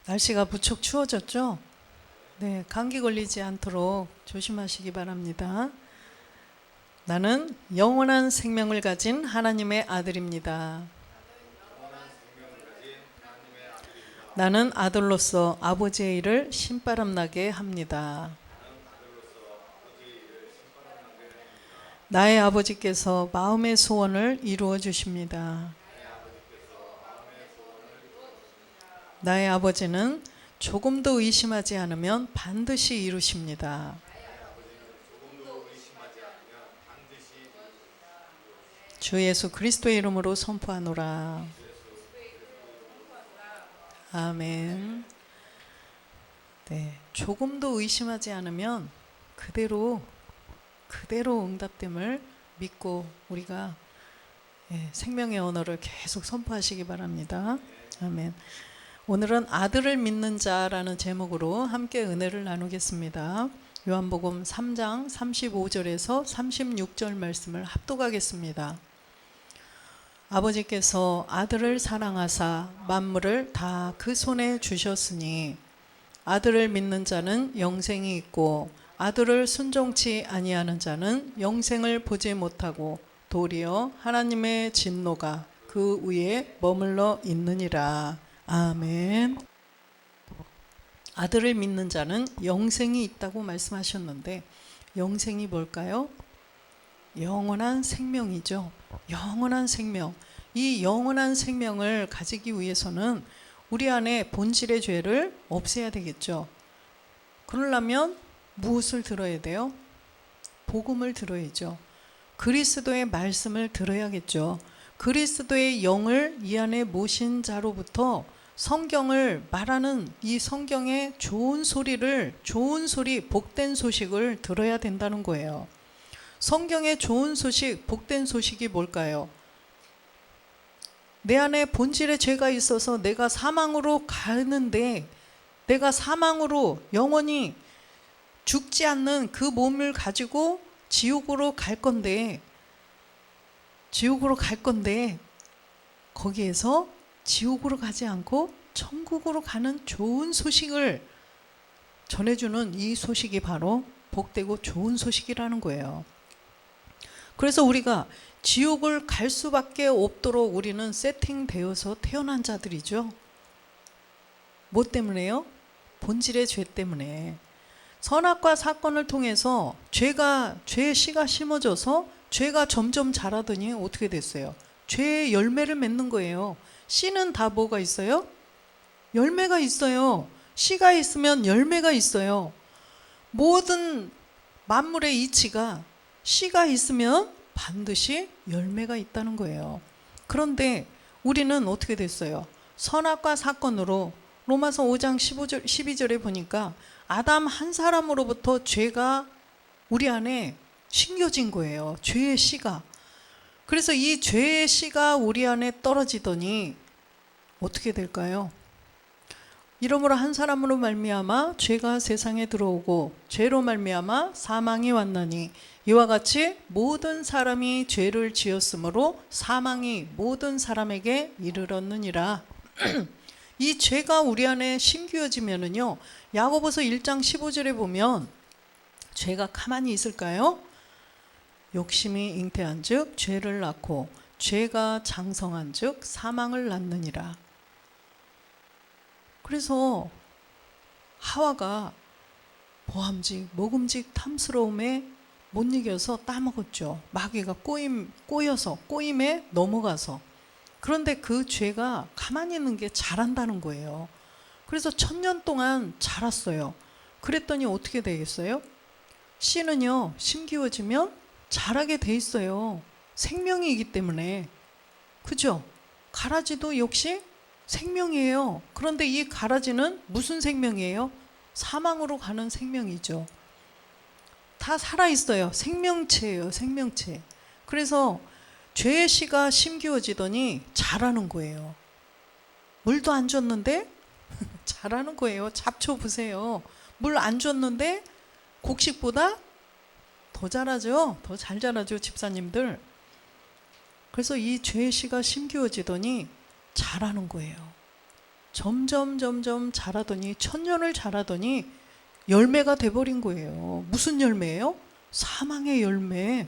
날씨가 무척 추워졌죠? 네, 감기 걸리지 않도록 조심하시기 바랍니다. 나는 영원한 생명을 가진 하나님의 아들입니다. 나는 아들로서 아버지의 일을 신바람나게 합니다. 나의 아버지께서 마음의 소원을 이루어 주십니다. 나의 아버지는 조금도 의심하지 않으면 반드시 이루십니다. 주 예수 그리스도의 이름으로 선포하노라. 아멘. 네, 조금도 의심하지 않으면 그대로 응답됨을 믿고 우리가 생명의 언어를 계속 선포하시기 바랍니다. 아멘. 오늘은 아들을 믿는 자라는 제목으로 함께 은혜를 나누겠습니다. 요한복음 3장 35절에서 36절 말씀을 합독하겠습니다. 아버지께서 아들을 사랑하사 만물을 다 그 손에 주셨으니 아들을 믿는 자는 영생이 있고 아들을 순종치 아니하는 자는 영생을 보지 못하고 도리어 하나님의 진노가 그 위에 머물러 있느니라. 아멘. 아들을 믿는 자는 영생이 있다고 말씀하셨는데 영생이 뭘까요? 영원한 생명이죠. 영원한 생명. 이 영원한 생명을 가지기 위해서는 우리 안에 본질의 죄를 없애야 되겠죠. 그러려면 무엇을 들어야 돼요? 복음을 들어야죠. 그리스도의 말씀을 들어야겠죠. 그리스도의 영을 이 안에 모신 자로부터 성경을 말하는 이 성경의 좋은 소리, 복된 소식을 들어야 된다는 거예요. 성경의 좋은 소식, 복된 소식이 뭘까요? 내 안에 본질의 죄가 있어서 내가 사망으로 가는데 내가 사망으로 영원히 죽지 않는 그 몸을 가지고 지옥으로 갈 건데 거기에서 지옥으로 가지 않고 천국으로 가는 좋은 소식을 전해주는 이 소식이 바로 복되고 좋은 소식이라는 거예요. 그래서 우리가 지옥을 갈 수밖에 없도록 우리는 세팅되어서 태어난 자들이죠. 뭐 때문에요? 본질의 죄 때문에. 선악과 사건을 통해서 죄의 씨가 심어져서 죄가 점점 자라더니 어떻게 됐어요? 죄의 열매를 맺는 거예요. 씨는 다 뭐가 있어요? 열매가 있어요. 씨가 있으면 열매가 있어요. 모든 만물의 이치가 씨가 있으면 반드시 열매가 있다는 거예요. 그런데 우리는 어떻게 됐어요? 선악과 사건으로 로마서 5장 15절, 12절에 보니까 아담 한 사람으로부터 죄가 우리 안에 심겨진 거예요. 죄의 씨가. 그래서 이 죄의 씨가 우리 안에 떨어지더니 어떻게 될까요? 이러므로 한 사람으로 말미암아 죄가 세상에 들어오고 죄로 말미암아 사망이 왔나니 이와 같이 모든 사람이 죄를 지었으므로 사망이 모든 사람에게 이르렀느니라. 이 죄가 우리 안에 심기어지면은요, 야고보서 1장 15절에 보면 죄가 가만히 있을까요? 욕심이 잉태한즉 죄를 낳고 죄가 장성한즉 사망을 낳느니라. 그래서 하와가 보암직, 먹음직 탐스러움에 못 이겨서 따먹었죠. 마귀가 꼬임에 넘어가서. 그런데 그 죄가 가만히 있는 게 자란다는 거예요. 그래서 1000년 동안 자랐어요. 그랬더니 어떻게 되겠어요? 씨는요, 심기워지면 자라게 돼 있어요. 생명이기 때문에. 그죠? 가라지도 역시 생명이에요. 그런데 이 가라지는 무슨 생명이에요? 사망으로 가는 생명이죠. 다 살아있어요. 생명체예요. 생명체. 그래서 죄의 씨가 심기워지더니 자라는 거예요. 물도 안 줬는데 자라는 거예요. 잡초 보세요. 물 안 줬는데 곡식보다 더 자라죠. 더 잘 자라죠, 집사님들. 그래서 이 죄의 씨가 심기워지더니 자라는 거예요. 점점 자라더니 천년을 자라더니 열매가 돼버린 거예요. 무슨 열매예요? 사망의 열매.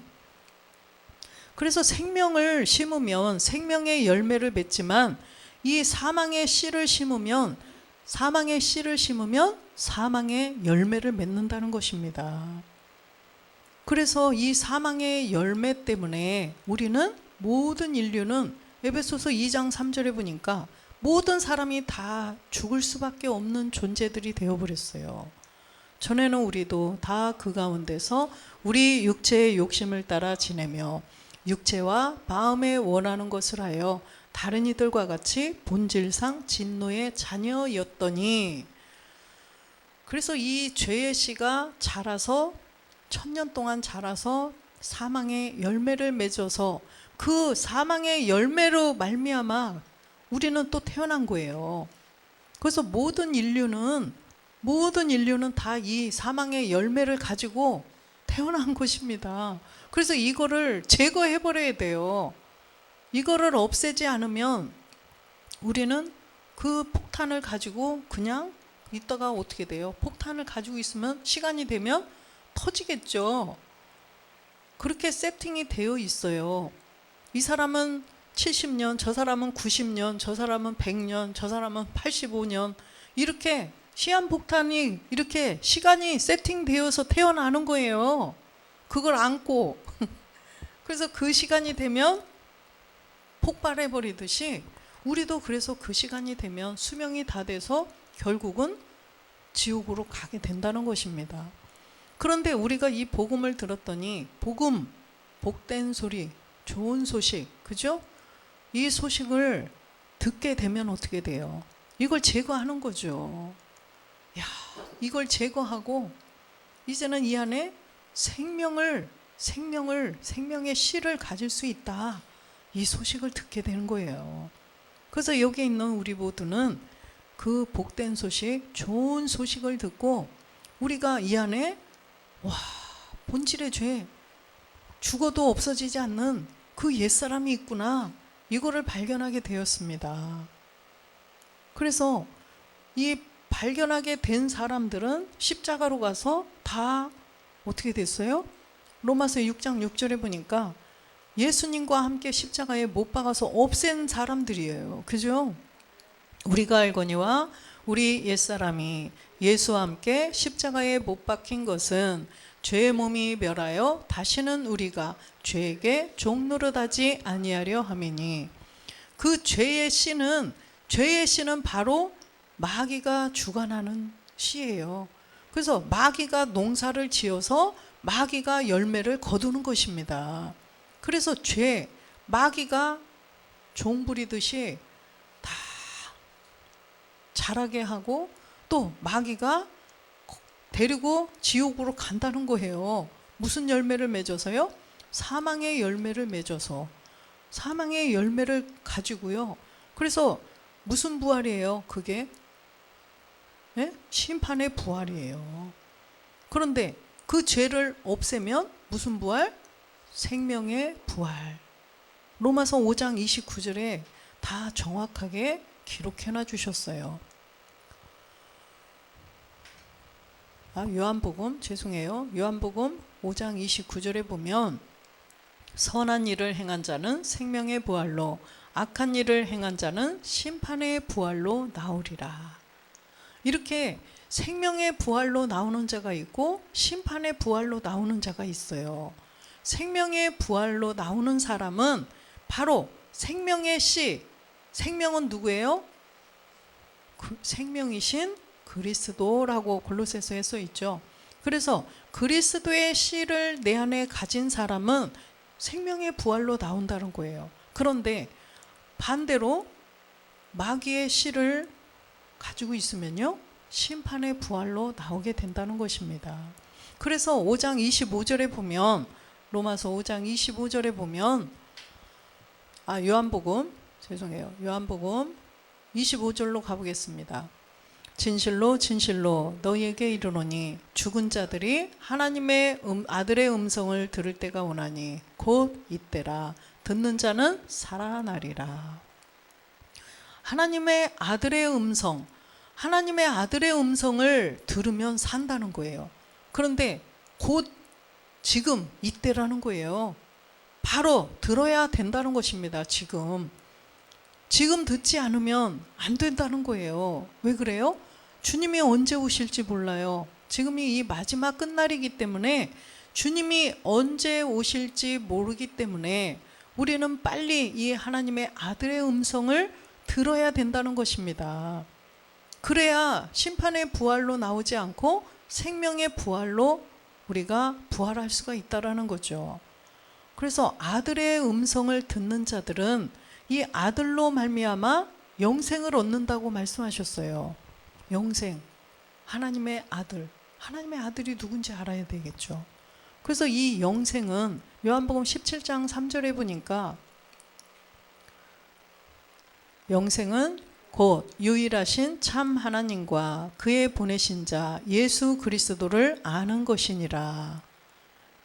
그래서 생명을 심으면 생명의 열매를 맺지만 이 사망의 씨를 심으면 사망의 열매를 맺는다는 것입니다. 그래서 이 사망의 열매 때문에 우리는 모든 인류는 에베소서 2장 3절에 보니까 모든 사람이 다 죽을 수밖에 없는 존재들이 되어버렸어요. 전에는 우리도 다 그 가운데서 우리 육체의 욕심을 따라 지내며 육체와 마음에 원하는 것을 하여 다른 이들과 같이 본질상 진노의 자녀였더니, 그래서 이 죄의 씨가 자라서 천년 동안 자라서 사망의 열매를 맺어서 그 사망의 열매로 말미암아 우리는 또 태어난 거예요. 그래서 모든 인류는 다 이 사망의 열매를 가지고 태어난 것입니다. 그래서 이거를 제거해 버려야 돼요. 이거를 없애지 않으면 우리는 그 폭탄을 가지고 그냥 있다가 어떻게 돼요? 폭탄을 가지고 있으면 시간이 되면 터지겠죠. 그렇게 세팅이 되어 있어요. 이 사람은 70년, 저 사람은 90년, 저 사람은 100년, 저 사람은 85년, 이렇게 시한폭탄이 이렇게 시간이 세팅되어서 태어나는 거예요. 그걸 안고 그래서 그 시간이 되면 폭발해 버리듯이 우리도 그래서 그 시간이 되면 수명이 다 돼서 결국은 지옥으로 가게 된다는 것입니다. 그런데 우리가 이 복음을 들었더니, 복음, 복된 소리, 좋은 소식, 그죠? 이 소식을 듣게 되면 어떻게 돼요? 이걸 제거하는 거죠. 이걸 제거하고 이제는 이 안에 생명의 씨를 가질 수 있다. 이 소식을 듣게 되는 거예요. 그래서 여기 있는 우리 모두는 그 복된 소식, 좋은 소식을 듣고 우리가 이 안에 본질의 죄, 죽어도 없어지지 않는 그 옛사람이 있구나, 이거를 발견하게 되었습니다. 그래서 이 발견하게 된 사람들은 십자가로 가서 다 어떻게 됐어요? 로마서 6장 6절에 보니까 예수님과 함께 십자가에 못 박아서 없앤 사람들이에요. 그죠? 우리가 알거니와 우리 옛사람이 예수와 함께 십자가에 못 박힌 것은 죄의 몸이 멸하여 다시는 우리가 죄에게 종노릇하지 아니하려 함이니, 그 죄의 씨는 바로 마귀가 주관하는 씨예요. 그래서 마귀가 농사를 지어서 마귀가 열매를 거두는 것입니다. 그래서 마귀가 종 부리듯이 다 자라게 하고 또 마귀가 데리고 지옥으로 간다는 거예요. 무슨 열매를 맺어서요? 사망의 열매를 맺어서, 사망의 열매를 가지고요. 그래서 무슨 부활이에요? 그게 심판의 부활이에요. 그런데 그 죄를 없애면 무슨 부활? 생명의 부활. 로마서 5장 29절에 다 정확하게 기록해놔 주셨어요. 요한복음 5장 29절에 보면 선한 일을 행한 자는 생명의 부활로, 악한 일을 행한 자는 심판의 부활로 나오리라. 이렇게 생명의 부활로 나오는 자가 있고 심판의 부활로 나오는 자가 있어요. 생명의 부활로 나오는 사람은 바로 생명의 씨, 생명은 누구예요? 생명이신 그리스도라고 골로새서에 써 있죠. 그래서 그리스도의 씨를 내 안에 가진 사람은 생명의 부활로 나온다는 거예요. 그런데 반대로 마귀의 씨를 가지고 있으면요, 심판의 부활로 나오게 된다는 것입니다. 그래서 5장 25절에 보면, 로마서 5장 25절에 보면, 요한복음 25절로 가보겠습니다. 진실로 진실로 너희에게 이르노니 죽은 자들이 하나님의 아들의 음성을 들을 때가 오나니 곧 이때라. 듣는 자는 살아나리라. 하나님의 아들의 음성, 하나님의 아들의 음성을 들으면 산다는 거예요. 그런데 곧 지금 이때라는 거예요. 바로 들어야 된다는 것입니다. 지금 듣지 않으면 안 된다는 거예요. 왜 그래요? 주님이 언제 오실지 몰라요. 지금이 이 마지막 끝날이기 때문에, 주님이 언제 오실지 모르기 때문에 우리는 빨리 이 하나님의 아들의 음성을 들어야 된다는 것입니다. 그래야 심판의 부활로 나오지 않고 생명의 부활로 우리가 부활할 수가 있다라는 거죠. 그래서 아들의 음성을 듣는 자들은 이 아들로 말미암아 영생을 얻는다고 말씀하셨어요. 영생, 하나님의 아들, 하나님의 아들이 누군지 알아야 되겠죠. 그래서 이 영생은 요한복음 17장 3절에 보니까, 영생은 곧 유일하신 참 하나님과 그의 보내신 자 예수 그리스도를 아는 것이니라.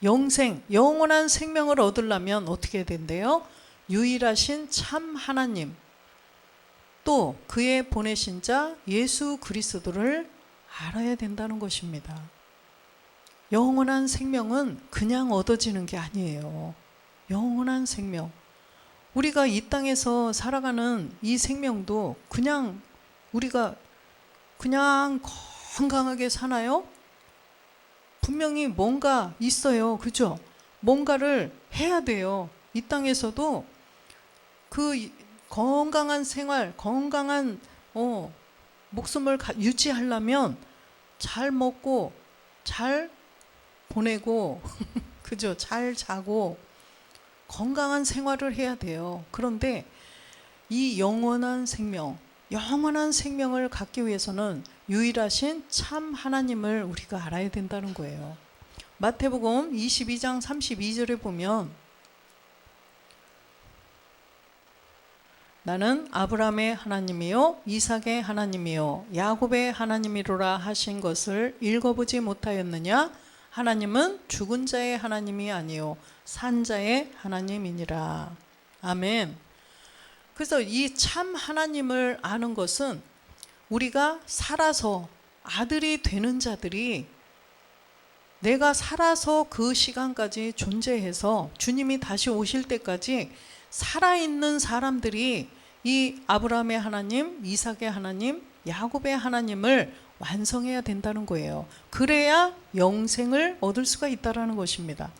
영생, 영원한 생명을 얻으려면 어떻게 된대요? 유일하신 참 하나님, 또 그의 보내신 자 예수 그리스도를 알아야 된다는 것입니다. 영원한 생명은 그냥 얻어지는 게 아니에요. 영원한 생명, 우리가 이 땅에서 살아가는 이 생명도 그냥 우리가 그냥 건강하게 사나요? 분명히 뭔가 있어요. 그죠? 뭔가를 해야 돼요. 이 땅에서도 그 건강한 생활, 건강한 목숨을 유지하려면 잘 먹고 잘 보내고 그죠? 잘 자고 건강한 생활을 해야 돼요. 그런데 이 영원한 생명을 갖기 위해서는 유일하신 참 하나님을 우리가 알아야 된다는 거예요. 마태복음 22장 32절에 보면, 나는 아브라함의 하나님이요 이삭의 하나님이요 야곱의 하나님이로라 하신 것을 읽어보지 못하였느냐? 하나님은 죽은 자의 하나님이 아니요 산 자의 하나님이니라. 아멘. 그래서 이 참 하나님을 아는 것은 우리가 살아서 아들이 되는 자들이, 내가 살아서 그 시간까지 존재해서 주님이 다시 오실 때까지 살아있는 사람들이 이 아브라함의 하나님, 이삭의 하나님, 야곱의 하나님을 완성해야 된다는 거예요. 그래야 영생을 얻을 수가 있다는 것입니다.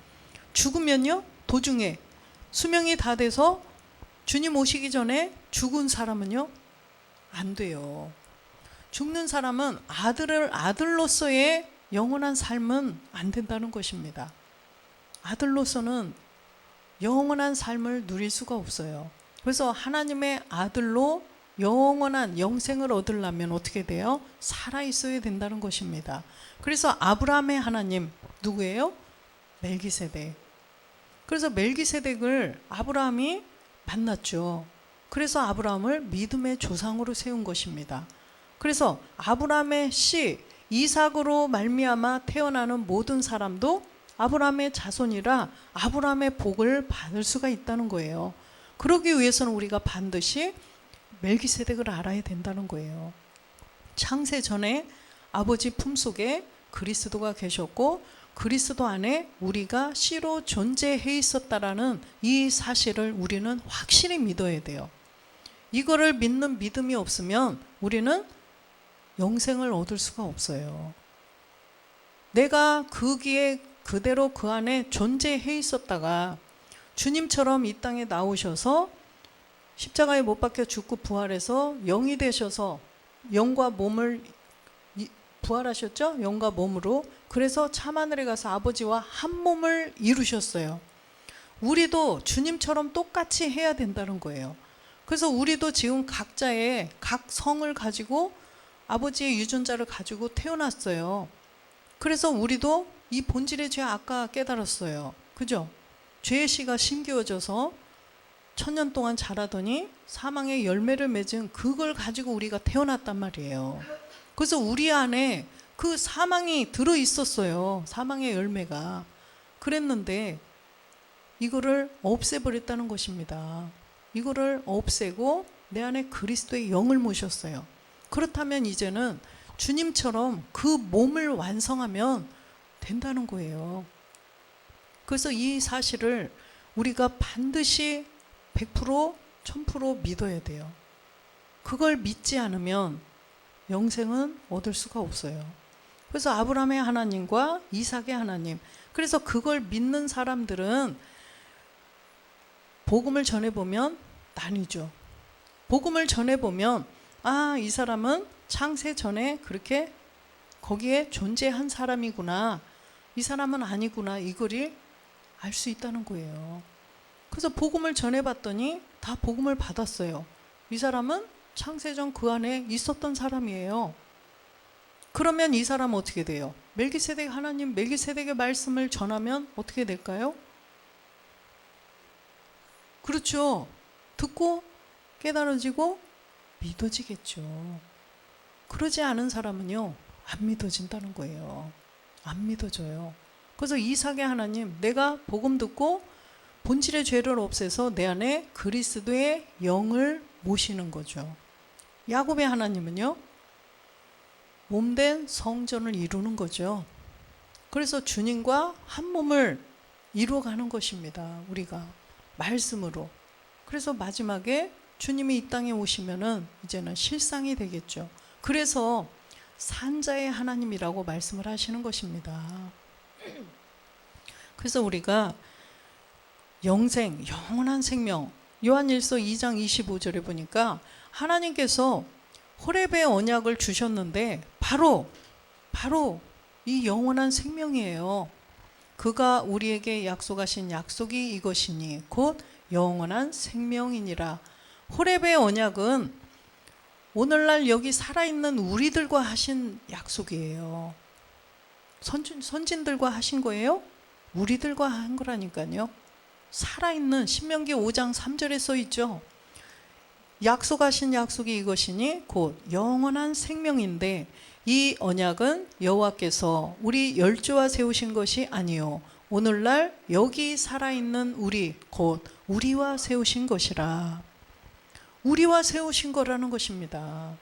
죽으면요, 도중에 수명이 다 돼서 주님 오시기 전에 죽은 사람은요, 안 돼요. 죽는 사람은 아들로서의 영원한 삶은 안 된다는 것입니다. 아들로서는 영원한 삶을 누릴 수가 없어요. 그래서 하나님의 아들로 영원한 영생을 얻으려면 어떻게 돼요? 살아있어야 된다는 것입니다. 그래서 아브라함의 하나님 누구예요? 멜기세덱. 그래서 멜기세덱을 아브라함이 만났죠. 그래서 아브라함을 믿음의 조상으로 세운 것입니다. 그래서 아브라함의 씨 이삭으로 말미암아 태어나는 모든 사람도 아브라함의 자손이라 아브라함의 복을 받을 수가 있다는 거예요. 그러기 위해서는 우리가 반드시 멜기세덱을 알아야 된다는 거예요. 창세 전에 아버지 품속에 그리스도가 계셨고 그리스도 안에 우리가 씨로 존재해 있었다라는 이 사실을 우리는 확실히 믿어야 돼요. 이거를 믿는 믿음이 없으면 우리는 영생을 얻을 수가 없어요. 내가 거기에 그대로 그 안에 존재해 있었다가 주님처럼 이 땅에 나오셔서 십자가에 못 박혀 죽고 부활해서 영이 되셔서 영과 몸을 부활하셨죠? 영과 몸으로. 그래서 참하늘에 가서 아버지와 한 몸을 이루셨어요. 우리도 주님처럼 똑같이 해야 된다는 거예요. 그래서 우리도 지금 각자의 각 성을 가지고 아버지의 유전자를 가지고 태어났어요. 그래서 우리도 이 본질의 죄 아까 깨달았어요. 그죠? 죄의 씨가 심기어져서 1000년 동안 자라더니 사망의 열매를 맺은 그걸 가지고 우리가 태어났단 말이에요. 그래서 우리 안에 그 사망이 들어 있었어요. 사망의 열매가. 그랬는데 이거를 없애버렸다는 것입니다. 이거를 없애고 내 안에 그리스도의 영을 모셨어요. 그렇다면 이제는 주님처럼 그 몸을 완성하면 된다는 거예요. 그래서 이 사실을 우리가 반드시 100%, 1000% 믿어야 돼요. 그걸 믿지 않으면 영생은 얻을 수가 없어요. 그래서 아브라함의 하나님과 이삭의 하나님, 그래서 그걸 믿는 사람들은 복음을 전해보면 나뉘죠. 복음을 전해보면 이 사람은 창세 전에 그렇게 거기에 존재한 사람이구나, 이 사람은 아니구나, 이거를 알 수 있다는 거예요. 그래서 복음을 전해봤더니 다 복음을 받았어요. 이 사람은 창세전 그 안에 있었던 사람이에요. 그러면 이 사람 어떻게 돼요? 멜기세덱 하나님, 멜기세덱의 말씀을 전하면 어떻게 될까요? 그렇죠. 듣고 깨달아지고 믿어지겠죠. 그러지 않은 사람은요, 안 믿어진다는 거예요. 안 믿어져요. 그래서 이삭의 하나님, 내가 복음 듣고 본질의 죄를 없애서 내 안에 그리스도의 영을 모시는 거죠. 야곱의 하나님은요, 몸된 성전을 이루는 거죠. 그래서 주님과 한 몸을 이루어가는 것입니다. 우리가 말씀으로. 그래서 마지막에 주님이 이 땅에 오시면은 이제는 실상이 되겠죠. 그래서 산자의 하나님이라고 말씀을 하시는 것입니다. 그래서 우리가 영생, 영원한 생명, 요한일서 2장 25절에 보니까 하나님께서 호렙의 언약을 주셨는데 바로 이 영원한 생명이에요. 그가 우리에게 약속하신 약속이 이것이니 곧 영원한 생명이니라. 호렙의 언약은 오늘날 여기 살아있는 우리들과 하신 약속이에요. 선진들과 하신 거예요? 우리들과 한 거라니까요. 살아있는, 신명기 5장 3절에 써있죠. 약속하신 약속이 이것이니 곧 영원한 생명인데 이 언약은 여호와께서 우리 열조와 세우신 것이 아니요 오늘날 여기 살아있는 우리 곧 우리와 세우신 것이라. 우리와 세우신 거라는 것입니다.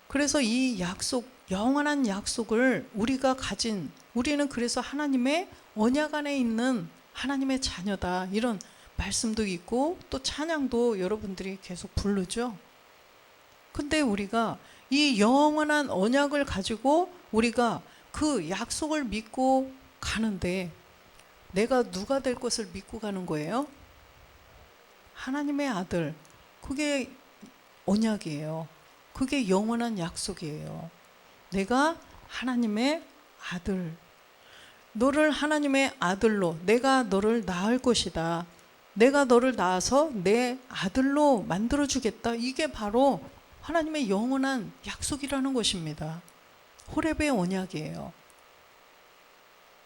그래서 이 약속, 영원한 약속을 우리가 가진, 우리는 그래서 하나님의 언약 안에 있는 하나님의 자녀다, 이런 말씀도 있고 또 찬양도 여러분들이 계속 부르죠. 근데 우리가 이 영원한 언약을 가지고 우리가 그 약속을 믿고 가는데 내가 누가 될 것을 믿고 가는 거예요? 하나님의 아들. 그게 언약이에요. 그게 영원한 약속이에요. 내가 하나님의 아들, 너를 하나님의 아들로, 내가 너를 낳을 것이다, 내가 너를 낳아서 내 아들로 만들어주겠다, 이게 바로 하나님의 영원한 약속이라는 것입니다. 호렙의 언약이에요.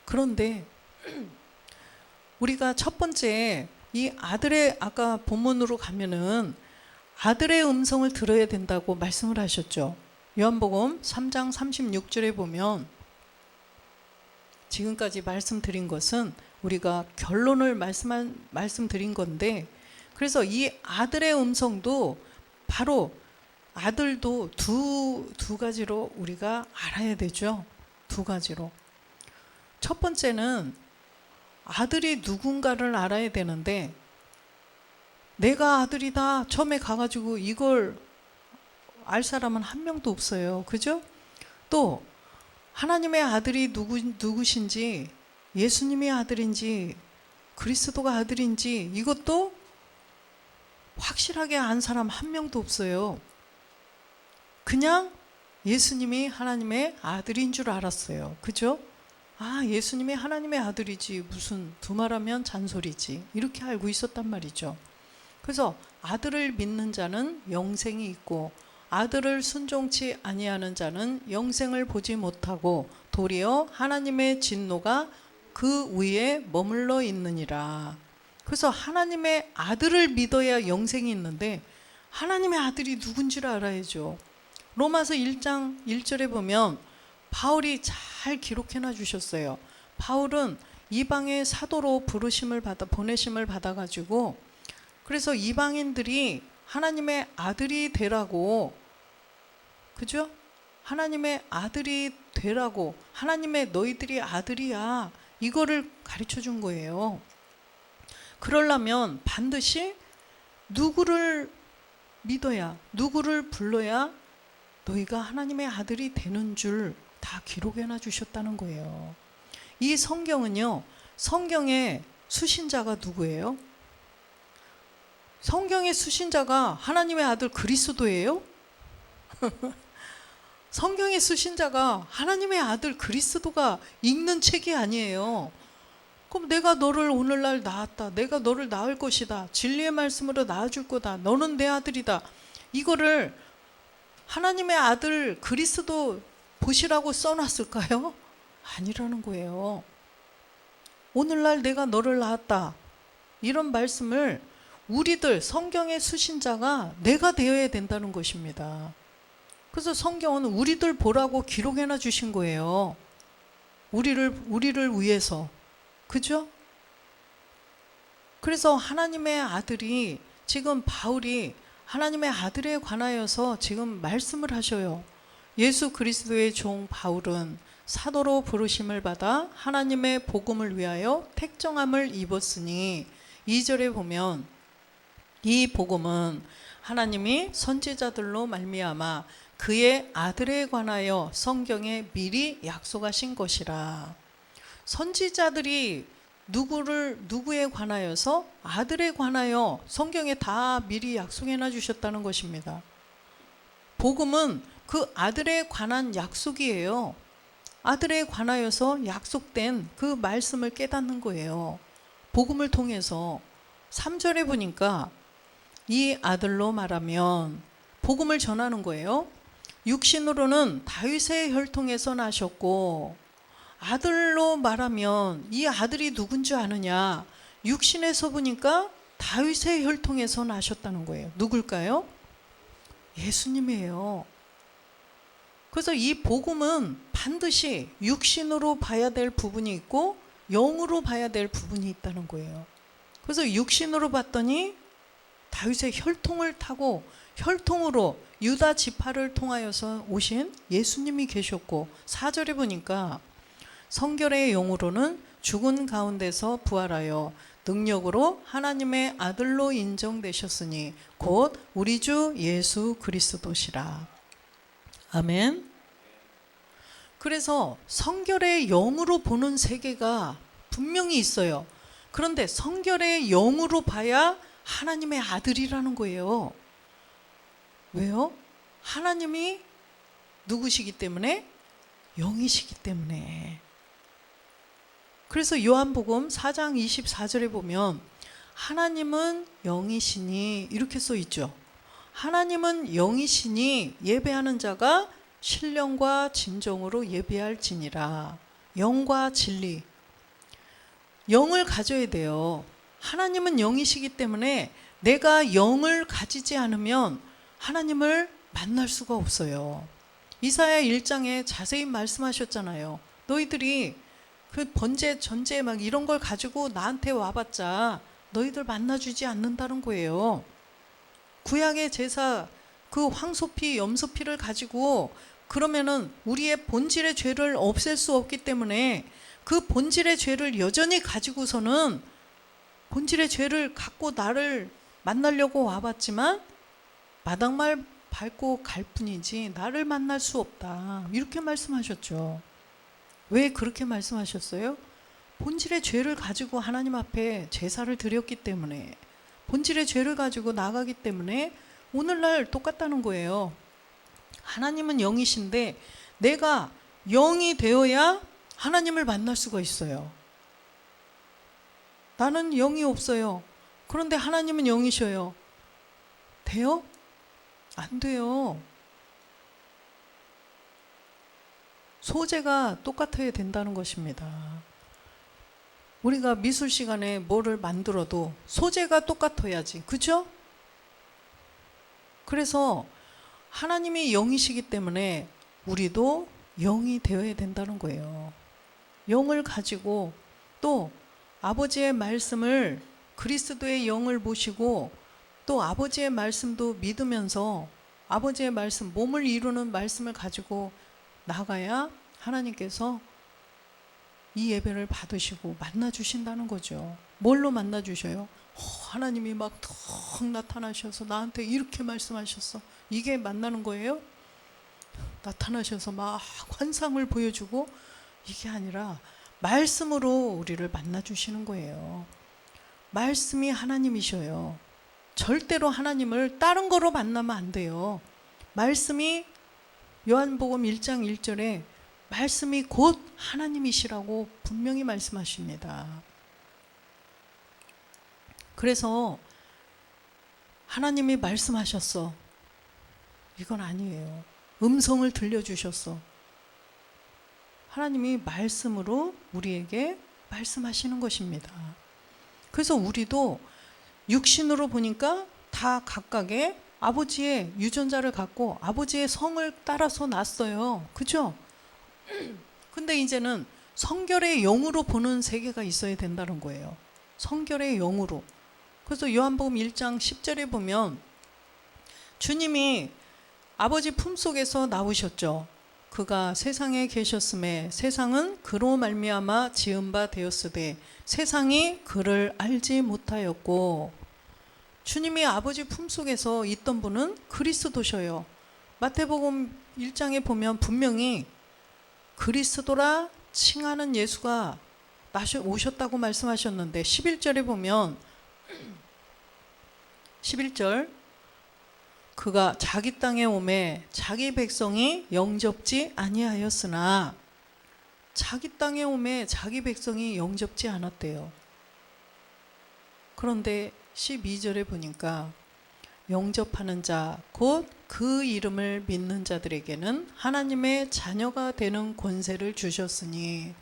그런데 우리가 첫 번째 이 아들의, 아까 본문으로 가면은 아들의 음성을 들어야 된다고 말씀을 하셨죠. 요한복음 3장 36절에 보면 지금까지 말씀드린 것은 우리가 결론을 말씀드린 건데, 그래서 이 아들의 음성도 바로 아들도 두 가지로 우리가 알아야 되죠. 두 가지로. 첫 번째는 아들이 누군가를 알아야 되는데 내가 아들이다 처음에 가가지고 이걸 알 사람은 한 명도 없어요. 그죠? 또 하나님의 아들이 누구신지, 예수님이 아들인지 그리스도가 아들인지 이것도 확실하게 안 사람 한 명도 없어요. 그냥 예수님이 하나님의 아들인 줄 알았어요. 그죠? 예수님이 하나님의 아들이지 무슨 두말하면 잔소리지, 이렇게 알고 있었단 말이죠. 그래서 아들을 믿는 자는 영생이 있고 아들을 순종치 아니하는 자는 영생을 보지 못하고 도리어 하나님의 진노가 그 위에 머물러 있느니라. 그래서 하나님의 아들을 믿어야 영생이 있는데 하나님의 아들이 누군지를 알아야죠. 로마서 1장 1절에 보면 바울이 잘 기록해놔 주셨어요. 바울은 이방의 사도로 보내심을 받아가지고 그래서 이방인들이 하나님의 아들이 되라고, 그죠? 하나님의 아들이 되라고, 하나님의 너희들이 아들이야, 이거를 가르쳐 준 거예요. 그러려면 반드시 누구를 믿어야, 누구를 불러야 너희가 하나님의 아들이 되는 줄 다 기록해놔 주셨다는 거예요. 이 성경은요, 성경의 수신자가 누구예요? 성경의 수신자가 하나님의 아들 그리스도예요? 성경의 수신자가 하나님의 아들 그리스도가 읽는 책이 아니에요. 그럼 내가 너를 오늘날 낳았다, 내가 너를 낳을 것이다, 진리의 말씀으로 낳아줄 거다, 너는 내 아들이다, 이거를 하나님의 아들 그리스도 보시라고 써놨을까요? 아니라는 거예요. 오늘날 내가 너를 낳았다, 이런 말씀을 우리들 성경의 수신자가 내가 되어야 된다는 것입니다. 그래서 성경은 우리들 보라고 기록해놔 주신 거예요. 우리를 위해서. 그죠? 그래서 하나님의 아들이, 지금 바울이 하나님의 아들에 관하여서 지금 말씀을 하셔요. 예수 그리스도의 종 바울은 사도로 부르심을 받아 하나님의 복음을 위하여 택정함을 입었으니, 2절에 보면 이 복음은 하나님이 선지자들로 말미암아 그의 아들에 관하여 성경에 미리 약속하신 것이라. 선지자들이 누구에 관하여서, 아들에 관하여 성경에 다 미리 약속해놔 주셨다는 것입니다. 복음은 그 아들에 관한 약속이에요. 아들에 관하여서 약속된 그 말씀을 깨닫는 거예요. 복음을 통해서. 3절에 보니까 이 아들로 말하면 복음을 전하는 거예요. 육신으로는 다윗의 혈통에서 나셨고, 아들로 말하면 이 아들이 누군지 아느냐? 육신에서 보니까 다윗의 혈통에서 나셨다는 거예요. 누굴까요? 예수님이에요. 그래서 이 복음은 반드시 육신으로 봐야 될 부분이 있고 영으로 봐야 될 부분이 있다는 거예요. 그래서 육신으로 봤더니 다윗의 혈통을 타고 혈통으로 유다 지파를 통하여서 오신 예수님이 계셨고, 4절에 보니까 성결의 영으로는 죽은 가운데서 부활하여 능력으로 하나님의 아들로 인정되셨으니 곧 우리 주 예수 그리스도시라. 아멘. 그래서 성결의 영으로 보는 세계가 분명히 있어요. 그런데 성결의 영으로 봐야 하나님의 아들이라는 거예요. 왜요? 하나님이 누구시기 때문에? 영이시기 때문에. 그래서 요한복음 4장 24절에 보면 하나님은 영이시니, 이렇게 써 있죠. 하나님은 영이시니 예배하는 자가 신령과 진정으로 예배할지니라. 영과 진리, 영을 가져야 돼요. 하나님은 영이시기 때문에 내가 영을 가지지 않으면 하나님을 만날 수가 없어요. 이사야 1장에 자세히 말씀하셨잖아요. 너희들이 그 번제, 전제 막 이런 걸 가지고 나한테 와봤자 너희들 만나주지 않는다는 거예요. 구약의 제사, 그 황소피, 염소피를 가지고 그러면은 우리의 본질의 죄를 없앨 수 없기 때문에 그 본질의 죄를 여전히 가지고서는 본질의 죄를 갖고 나를 만나려고 와봤지만 마당말 밟고 갈 뿐이지 나를 만날 수 없다, 이렇게 말씀하셨죠. 왜 그렇게 말씀하셨어요? 본질의 죄를 가지고 하나님 앞에 제사를 드렸기 때문에, 본질의 죄를 가지고 나가기 때문에 오늘날 똑같다는 거예요. 하나님은 영이신데 내가 영이 되어야 하나님을 만날 수가 있어요. 나는 영이 없어요. 그런데 하나님은 영이셔요. 돼요? 안 돼요. 소재가 똑같아야 된다는 것입니다. 우리가 미술 시간에 뭐를 만들어도 소재가 똑같아야지, 그죠? 그래서 하나님이 영이시기 때문에 우리도 영이 되어야 된다는 거예요. 영을 가지고 또 아버지의 말씀을 그리스도의 영을 모시고 또 아버지의 말씀도 믿으면서 아버지의 말씀, 몸을 이루는 말씀을 가지고 나가야 하나님께서 이 예배를 받으시고 만나 주신다는 거죠. 뭘로 만나 주셔요? 하나님이 막 턱 나타나셔서 나한테 이렇게 말씀하셨어. 이게 만나는 거예요? 나타나셔서 막 환상을 보여주고, 이게 아니라 말씀으로 우리를 만나 주시는 거예요. 말씀이 하나님이셔요. 절대로 하나님을 다른 거로 만나면 안 돼요. 말씀이 요한복음 1장 1절에 말씀이 곧 하나님이시라고 분명히 말씀하십니다. 그래서 하나님이 말씀하셨어. 이건 아니에요. 음성을 들려주셨어. 하나님이 말씀으로 우리에게 말씀하시는 것입니다. 그래서 우리도 육신으로 보니까 다 각각의 아버지의 유전자를 갖고 아버지의 성을 따라서 났어요. 그죠? 근데 이제는 성결의 영으로 보는 세계가 있어야 된다는 거예요. 성결의 영으로. 그래서 요한복음 1장 10절에 보면 주님이 아버지 품속에서 나오셨죠. 그가 세상에 계셨음에 세상은 그로 말미암아 지은 바 되었으되 세상이 그를 알지 못하였고, 주님이 아버지 품속에서 있던 분은 그리스도셔요. 마태복음 1장에 보면 분명히 그리스도라 칭하는 예수가 오셨다고 말씀하셨는데 11절에 보면 11절 그가 자기 땅에 오매 자기 백성이 영접지 아니하였으나, 자기 땅에 오매 자기 백성이 영접지 않았대요. 그런데 12절에 보니까 영접하는 자 곧 그 이름을 믿는 자들에게는 하나님의 자녀가 되는 권세를 주셨으니,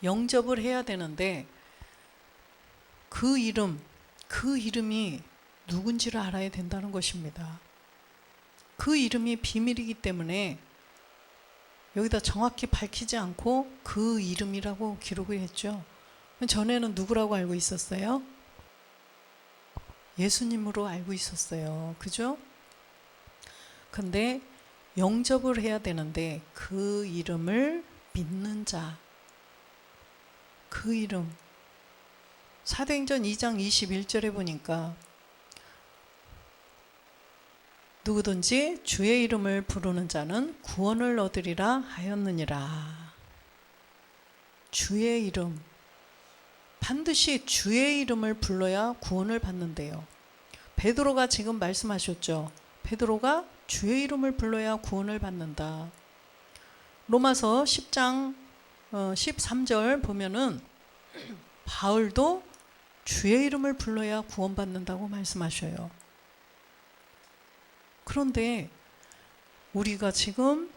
영접을 해야 되는데 그 이름이 누군지를 알아야 된다는 것입니다. 그 이름이 비밀이기 때문에 여기다 정확히 밝히지 않고 그 이름이라고 기록을 했죠. 전에는 누구라고 알고 있었어요? 예수님으로 알고 있었어요. 그죠? 근데 영접을 해야 되는데 그 이름을 믿는 자, 그 이름. 사도행전 2장 21절에 보니까 누구든지 주의 이름을 부르는 자는 구원을 얻으리라 하였느니라. 주의 이름. 반드시 주의 이름을 불러야 구원을 받는데요. 베드로가 지금 말씀하셨죠. 베드로가 주의 이름을 불러야 구원을 받는다. 로마서 10장 13절 보면은 바울도 주의 이름을 불러야 구원받는다고 말씀하셔요. 그런데 우리가 지금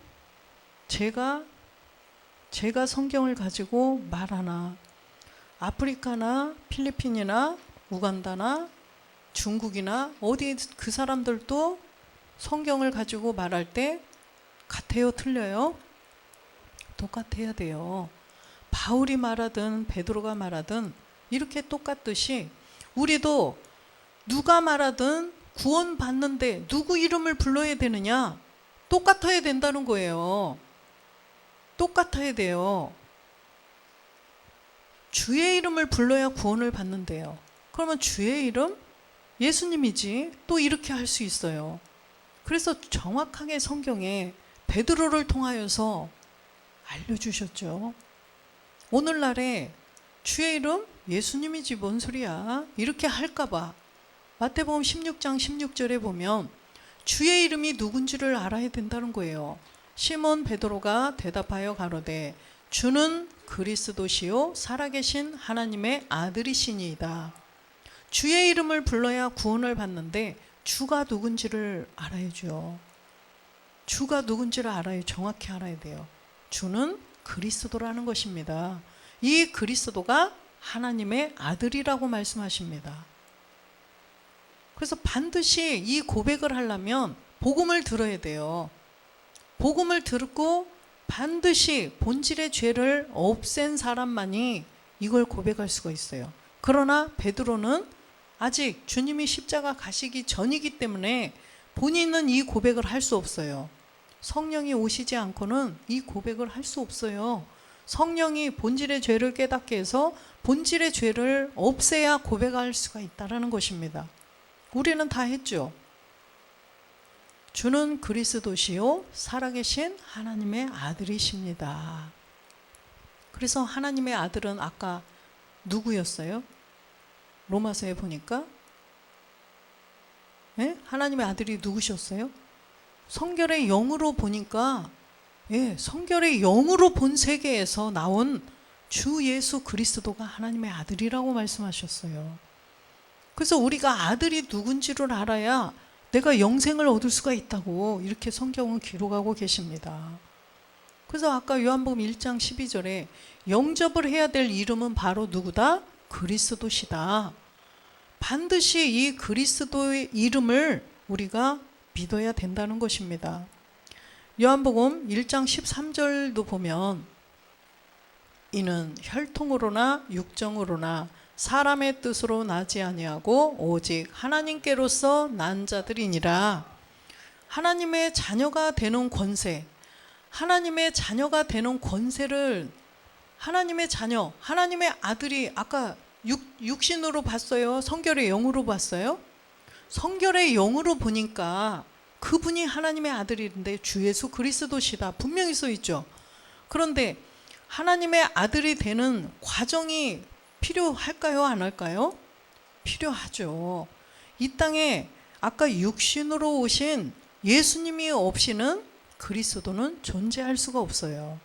제가 성경을 가지고 말하나 아프리카나 필리핀이나 우간다나 중국이나 어디 그 사람들도 성경을 가지고 말할 때 같아요, 틀려요? 똑같아야 돼요. 바울이 말하든 베드로가 말하든 이렇게 똑같듯이 우리도 누가 말하든 구원 받는데 누구 이름을 불러야 되느냐? 똑같아야 된다는 거예요. 똑같아야 돼요. 주의 이름을 불러야 구원을 받는데요. 그러면 주의 이름? 예수님이지. 또 이렇게 할 수 있어요. 그래서 정확하게 성경에 베드로를 통하여서 알려주셨죠. 오늘날에 주의 이름? 예수님이지 뭔 소리야. 이렇게 할까봐 마태복음 16장 16절에 보면 주의 이름이 누군지를 알아야 된다는 거예요. 시몬 베드로가 대답하여 가로되 주는 그리스도시요 살아계신 하나님의 아들이시니이다. 주의 이름을 불러야 구원을 받는데 주가 누군지를 알아야죠. 주가 누군지를 알아야 정확히 알아야 돼요. 주는 그리스도라는 것입니다. 이 그리스도가 하나님의 아들이라고 말씀하십니다. 그래서 반드시 이 고백을 하려면 복음을 들어야 돼요. 복음을 듣고 반드시 본질의 죄를 없앤 사람만이 이걸 고백할 수가 있어요. 그러나 베드로는 아직 주님이 십자가 가시기 전이기 때문에 본인은 이 고백을 할 수 없어요. 성령이 오시지 않고는 이 고백을 할 수 없어요. 성령이 본질의 죄를 깨닫게 해서 본질의 죄를 없애야 고백할 수가 있다는 것입니다. 우리는 다 했죠. 주는 그리스도시요 살아계신 하나님의 아들이십니다. 그래서 하나님의 아들은 아까 누구였어요? 로마서에 보니까 하나님의 아들이 누구셨어요? 성결의 영으로 보니까 성결의 영으로 본 세계에서 나온 주 예수 그리스도가 하나님의 아들이라고 말씀하셨어요. 그래서 우리가 아들이 누군지를 알아야 내가 영생을 얻을 수가 있다고 이렇게 성경은 기록하고 계십니다. 그래서 아까 요한복음 1장 12절에 영접을 해야 될 이름은 바로 누구다? 그리스도시다. 반드시 이 그리스도의 이름을 우리가 믿어야 된다는 것입니다. 요한복음 1장 13절도 보면 이는 혈통으로나 육정으로나 사람의 뜻으로 나지 아니하고 오직 하나님께로서 난 자들이니라. 하나님의 자녀가 되는 권세, 하나님의 자녀가 되는 권세를 하나님의 자녀, 하나님의 아들이 아까 육신으로 봤어요? 성결의 영으로 봤어요? 성결의 영으로 보니까 그분이 하나님의 아들인데 주 예수 그리스도시다 분명히 써 있죠. 그런데 하나님의 아들이 되는 과정이 필요할까요? 안 할까요? 필요하죠. 이 땅에 아까 육신으로 오신 예수님이 없이는 그리스도는 존재할 수가 없어요.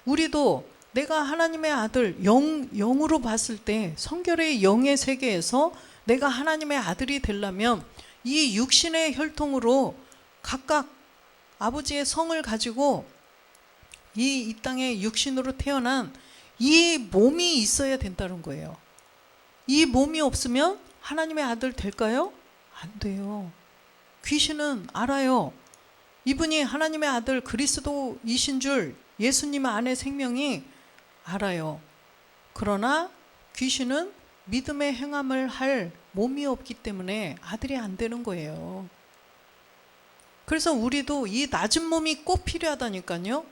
우리도 내가 하나님의 아들 영으로 봤을 때 성결의 영의 세계에서 내가 하나님의 아들이 되려면 이 육신의 혈통으로 각각 아버지의 성을 가지고 이 땅에 육신으로 태어난 이 몸이 있어야 된다는 거예요. 이 몸이 없으면 하나님의 아들 될까요? 안 돼요. 귀신은 알아요. 이분이 하나님의 아들 그리스도이신 줄 예수님 안에 생명이 알아요. 그러나 귀신은 믿음의 행함을 할 몸이 없기 때문에 아들이 안 되는 거예요. 그래서 우리도 이 낮은 몸이 꼭 필요하다니까요.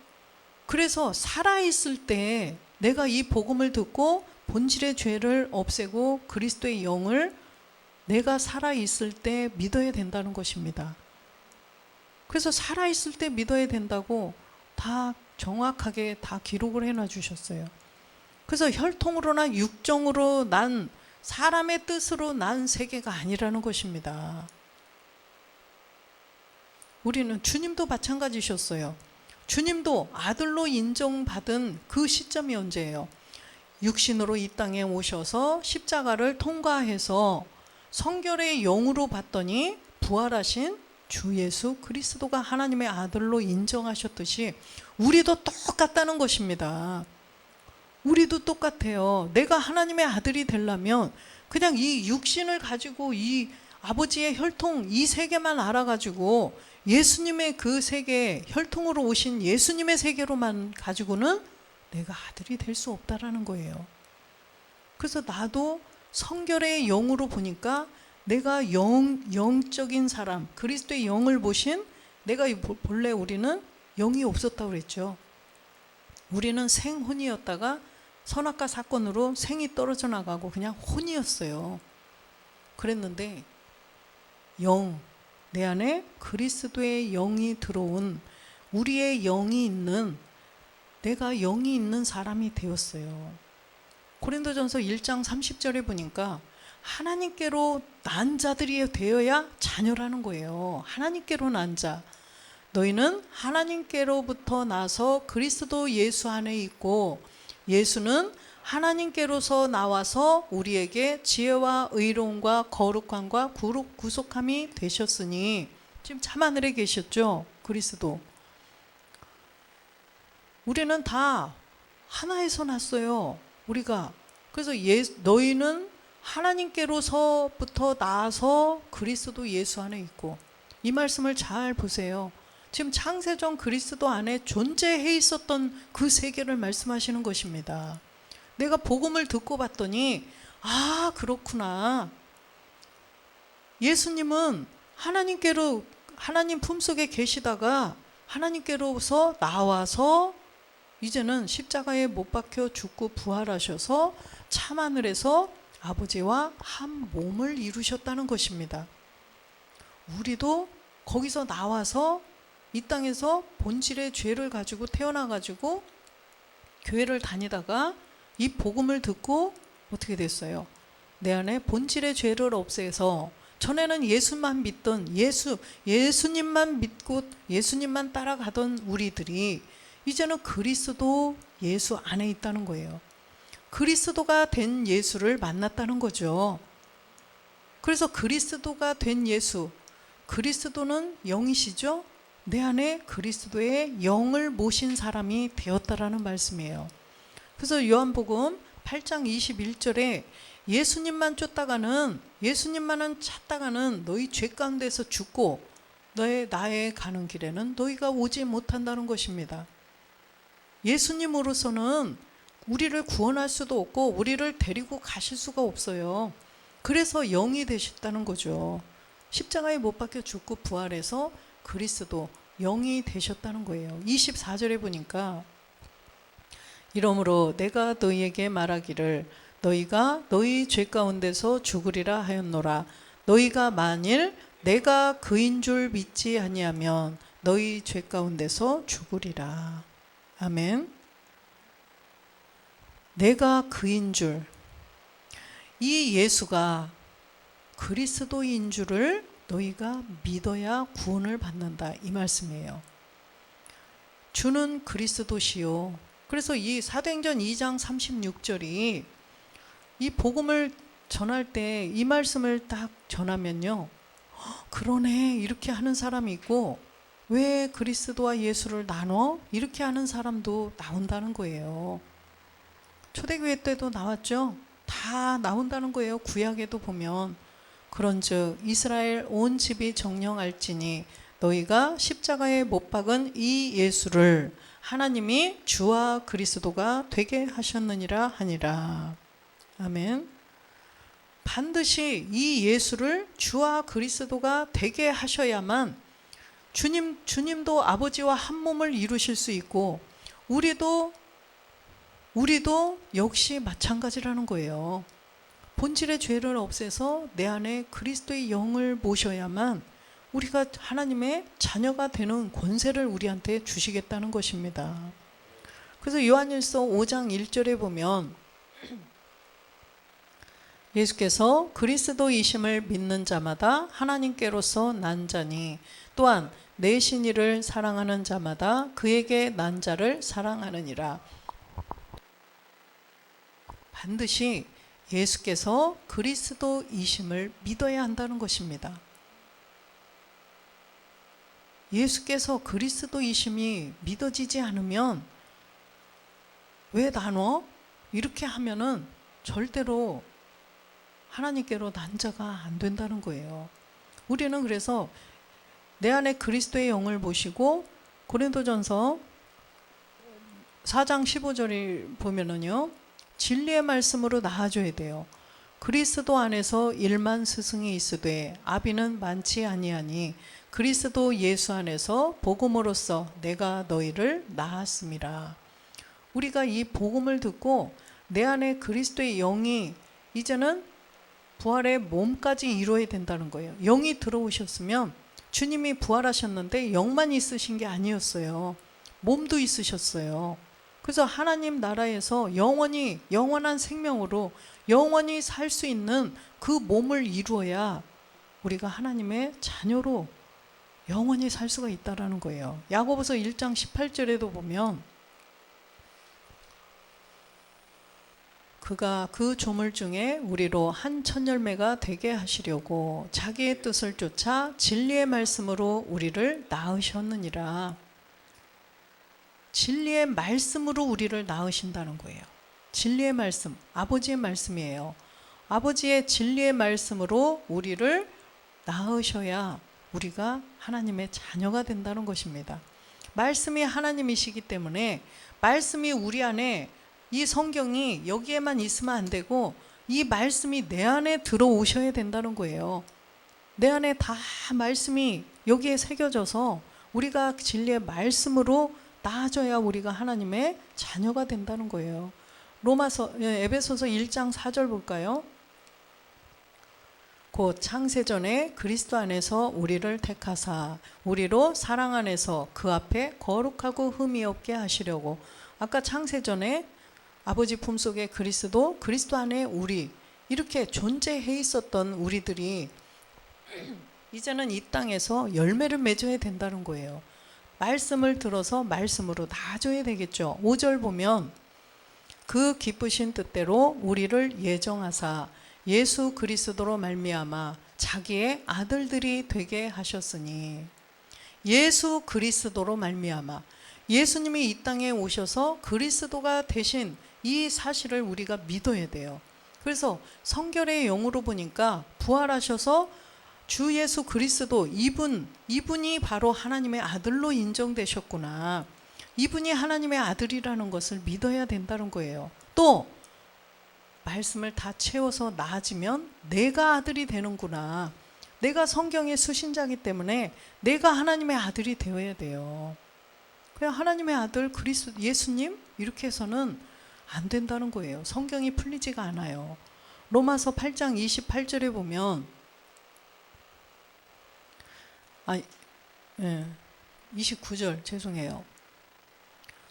그래서 살아있을 때 내가 이 복음을 듣고 본질의 죄를 없애고 그리스도의 영을 내가 살아있을 때 믿어야 된다는 것입니다. 그래서 살아있을 때 믿어야 된다고 다 정확하게 다 기록을 해놔 주셨어요. 그래서 혈통으로나 육정으로 난 사람의 뜻으로 난 세계가 아니라는 것입니다. 우리는 주님도 마찬가지셨어요. 주님도 아들로 인정받은 그 시점이 언제예요? 육신으로 이 땅에 오셔서 십자가를 통과해서 성결의 영으로 봤더니 부활하신 주 예수 그리스도가 하나님의 아들로 인정하셨듯이 우리도 똑같다는 것입니다. 우리도 똑같아요. 내가 하나님의 아들이 되려면 그냥 이 육신을 가지고 이 아버지의 혈통 이 세계만 알아가지고 예수님의 그 세계 혈통으로 오신 예수님의 세계로만 가지고는 내가 아들이 될 수 없다라는 거예요. 그래서 나도 성결의 영으로 보니까 내가 영적인 사람 그리스도의 영을 보신 내가 본래 우리는 영이 없었다고 그랬죠. 우리는 생혼이었다가 선악과 사건으로 생이 떨어져 나가고 그냥 혼이었어요. 그랬는데 내 안에 그리스도의 영이 들어온 우리의 영이 있는 내가 영이 있는 사람이 되었어요. 고린도전서 1장 30절에 보니까 하나님께로 난 자들이 되어야 자녀라는 거예요. 하나님께로 난 자. 너희는 하나님께로부터 나서 그리스도 예수 안에 있고 예수는 하나님께로서 나와서 우리에게 지혜와 의로움과 거룩함과 구속함이 되셨으니 지금 참하늘에 계셨죠? 그리스도. 우리는 다 하나에서 났어요. 우리가. 그래서 너희는 하나님께로서부터 나서 그리스도 예수 안에 있고 이 말씀을 잘 보세요. 지금 창세전 그리스도 안에 존재해 있었던 그 세계를 말씀하시는 것입니다. 내가 복음을 듣고 봤더니 아, 그렇구나. 예수님은 하나님 품속에 계시다가 하나님께로서 나와서 이제는 십자가에 못 박혀 죽고 부활하셔서 참하늘에서 아버지와 한 몸을 이루셨다는 것입니다. 우리도 거기서 나와서 이 땅에서 본질의 죄를 가지고 태어나가지고 교회를 다니다가 이 복음을 듣고 어떻게 됐어요? 내 안에 본질의 죄를 없애서 전에는 예수만 믿던 예수님만 믿고 예수님만 따라가던 우리들이 이제는 그리스도 예수 안에 있다는 거예요. 그리스도가 된 예수를 만났다는 거죠. 그래서 그리스도가 된 예수, 그리스도는 영이시죠? 내 안에 그리스도의 영을 모신 사람이 되었다라는 말씀이에요. 그래서 요한복음 8장 21절에 예수님만 찾다가는 너희 죄 가운데서 죽고 나의 가는 길에는 너희가 오지 못한다는 것입니다. 예수님으로서는 우리를 구원할 수도 없고 우리를 데리고 가실 수가 없어요. 그래서 영이 되셨다는 거죠. 십자가에 못 박혀 죽고 부활해서 그리스도 영이 되셨다는 거예요. 24절에 보니까 이러므로 내가 너희에게 말하기를 너희가 너희 죄 가운데서 죽으리라 하였노라. 너희가 만일 내가 그인 줄 믿지 아니하면 너희 죄 가운데서 죽으리라. 아멘. 내가 그인 줄, 이 예수가 그리스도인 줄을 너희가 믿어야 구원을 받는다, 이 말씀이에요. 주는 그리스도시요. 그래서 이 사도행전 2장 36절이 이 복음을 전할 때 이 말씀을 딱 전하면요, 그러네, 이렇게 하는 사람이 있고, 왜 그리스도와 예수를 나눠? 이렇게 하는 사람도 나온다는 거예요. 초대교회 때도 나왔죠. 다 나온다는 거예요. 구약에도 보면 그런즉 이스라엘 온 집이 정령할지니 너희가 십자가에 못 박은 이 예수를 하나님이 주와 그리스도가 되게 하셨느니라 하니라. 아멘. 반드시 이 예수를 주와 그리스도가 되게 하셔야만 주님도 아버지와 한 몸을 이루실 수 있고 우리도 역시 마찬가지라는 거예요. 본질의 죄를 없애서 내 안에 그리스도의 영을 모셔야만 우리가 하나님의 자녀가 되는 권세를 우리한테 주시겠다는 것입니다. 그래서 요한일서 5장 1절에 보면 예수께서 그리스도이심을 믿는 자마다 하나님께로서 난 자니 또한 내 신이를 사랑하는 자마다 그에게 난 자를 사랑하느니라. 반드시 예수께서 그리스도이심을 믿어야 한다는 것입니다. 예수께서 그리스도이심이 믿어지지 않으면 왜 나눠? 이렇게 하면은 절대로 하나님께로 난 자가 안 된다는 거예요. 우리는 그래서 내 안에 그리스도의 영을 모시고 고린도전서 4장 15절을 보면은요, 진리의 말씀으로 나아져야 돼요. 그리스도 안에서 1만 스승이 있으되 아비는 많지 아니하니 그리스도 예수 안에서 복음으로써 내가 너희를 낳았음이라. 우리가 이 복음을 듣고 내 안에 그리스도의 영이 이제는 부활의 몸까지 이루어야 된다는 거예요. 영이 들어오셨으면 주님이 부활하셨는데 영만 있으신 게 아니었어요. 몸도 있으셨어요. 그래서 하나님 나라에서 영원한 생명으로 영원히 살 수 있는 그 몸을 이루어야 우리가 하나님의 자녀로 영원히 살 수가 있다라는 거예요. 야고보서 1장 18절에도 보면 그가 그 조물 중에 우리로 한 천열매가 되게 하시려고 자기의 뜻을 쫓아 진리의 말씀으로 우리를 낳으셨느니라. 진리의 말씀으로 우리를 낳으신다는 거예요. 진리의 말씀, 아버지의 말씀이에요. 아버지의 진리의 말씀으로 우리를 낳으셔야 우리가 하나님의 자녀가 된다는 것입니다. 말씀이 하나님이시기 때문에 말씀이 우리 안에 이 성경이 여기에만 있으면 안 되고 이 말씀이 내 안에 들어오셔야 된다는 거예요. 내 안에 다 말씀이 여기에 새겨져서 우리가 진리의 말씀으로 나아져야 우리가 하나님의 자녀가 된다는 거예요. 에베소서 1장 4절 볼까요? 곧 창세전에 그리스도 안에서 우리를 택하사 우리로 사랑 안에서 그 앞에 거룩하고 흠이 없게 하시려고. 아까 창세전에 아버지 품속에 그리스도, 그리스도 안에 우리, 이렇게 존재해 있었던 우리들이 이제는 이 땅에서 열매를 맺어야 된다는 거예요. 말씀을 들어서 말씀으로 나아져야 되겠죠. 5절 보면 그 기쁘신 뜻대로 우리를 예정하사 예수 그리스도로 말미암아 자기의 아들들이 되게 하셨으니. 예수 그리스도로 말미암아, 예수님이 이 땅에 오셔서 그리스도가 되신 이 사실을 우리가 믿어야 돼요. 그래서 성결의 영으로 보니까 부활하셔서 주 예수 그리스도, 이분이 바로 하나님의 아들로 인정되셨구나, 이분이 하나님의 아들이라는 것을 믿어야 된다는 거예요. 또 말씀을 다 채워서 나아지면 내가 아들이 되는구나, 내가 성경의 수신자이기 때문에 내가 하나님의 아들이 되어야 돼요. 그냥 하나님의 아들 그리스도, 예수님 이렇게 해서는 안 된다는 거예요. 성경이 풀리지가 않아요. 로마서 8장 28절에 보면 29절 죄송해요.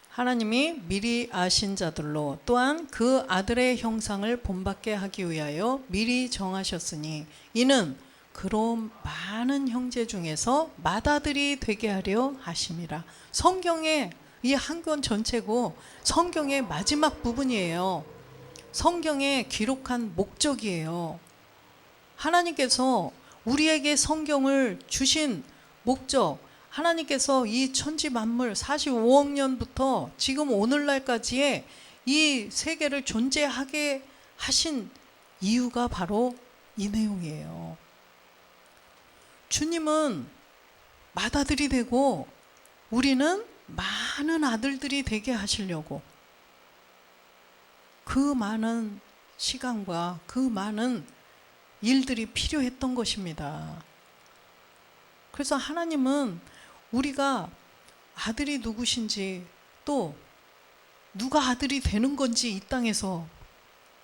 하나님이 미리 아신 자들로 또한 그 아들의 형상을 본받게 하기 위하여 미리 정하셨으니 이는 그런 많은 형제 중에서 맏아들이 되게 하려 하심이라. 성경의 이 한 권 전체고 성경의 마지막 부분이에요. 성경에 기록한 목적이에요. 하나님께서 우리에게 성경을 주신 목적, 하나님께서 이 천지 만물 45억 년부터 지금 오늘날까지의 이 세계를 존재하게 하신 이유가 바로 이 내용이에요. 주님은 맏아들이 되고 우리는 많은 아들들이 되게 하시려고 그 많은 시간과 그 많은 일들이 필요했던 것입니다. 그래서 하나님은 우리가 아들이 누구신지, 또 누가 아들이 되는 건지 이 땅에서,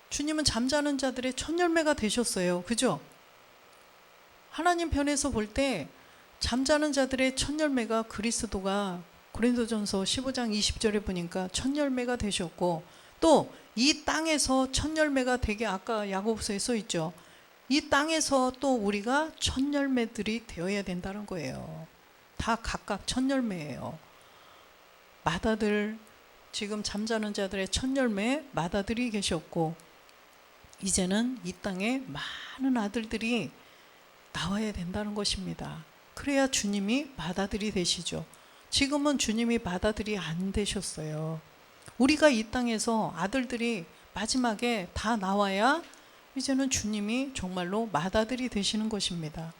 주님은 잠자는 자들의 첫 열매가 되셨어요. 그죠? 하나님 편에서 볼 때 잠자는 자들의 첫 열매가 그리스도가 고린도전서 15장 20절에 보니까 첫 열매가 되셨고, 또 이 땅에서 첫 열매가 되게, 아까 야고보서에 써 있죠. 이 땅에서 또 우리가 첫 열매들이 되어야 된다는 거예요. 다 각각 첫 열매예요. 맏아들, 지금 잠자는 자들의 첫 열매 맏아들이 계셨고, 이제는 이 땅에 많은 아들들이 나와야 된다는 것입니다. 그래야 주님이 맏아들이 되시죠. 지금은 주님이 맏아들이 안 되셨어요. 우리가 이 땅에서 아들들이 마지막에 다 나와야 이제는 주님이 정말로 맏아들이 되시는 것입니다.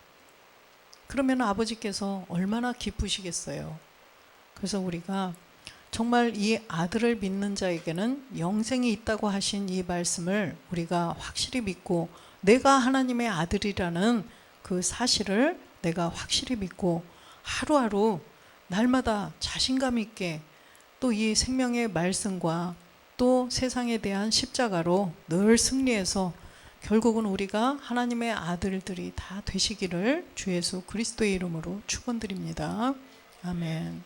그러면 아버지께서 얼마나 기쁘시겠어요. 그래서 우리가 정말 이 아들을 믿는 자에게는 영생이 있다고 하신 이 말씀을 우리가 확실히 믿고, 내가 하나님의 아들이라는 그 사실을 내가 확실히 믿고 하루하루 날마다 자신감 있게 또 이 생명의 말씀과 또 세상에 대한 십자가로 늘 승리해서 결국은 우리가 하나님의 아들들이 다 되시기를 주 예수 그리스도의 이름으로 축원드립니다. 아멘.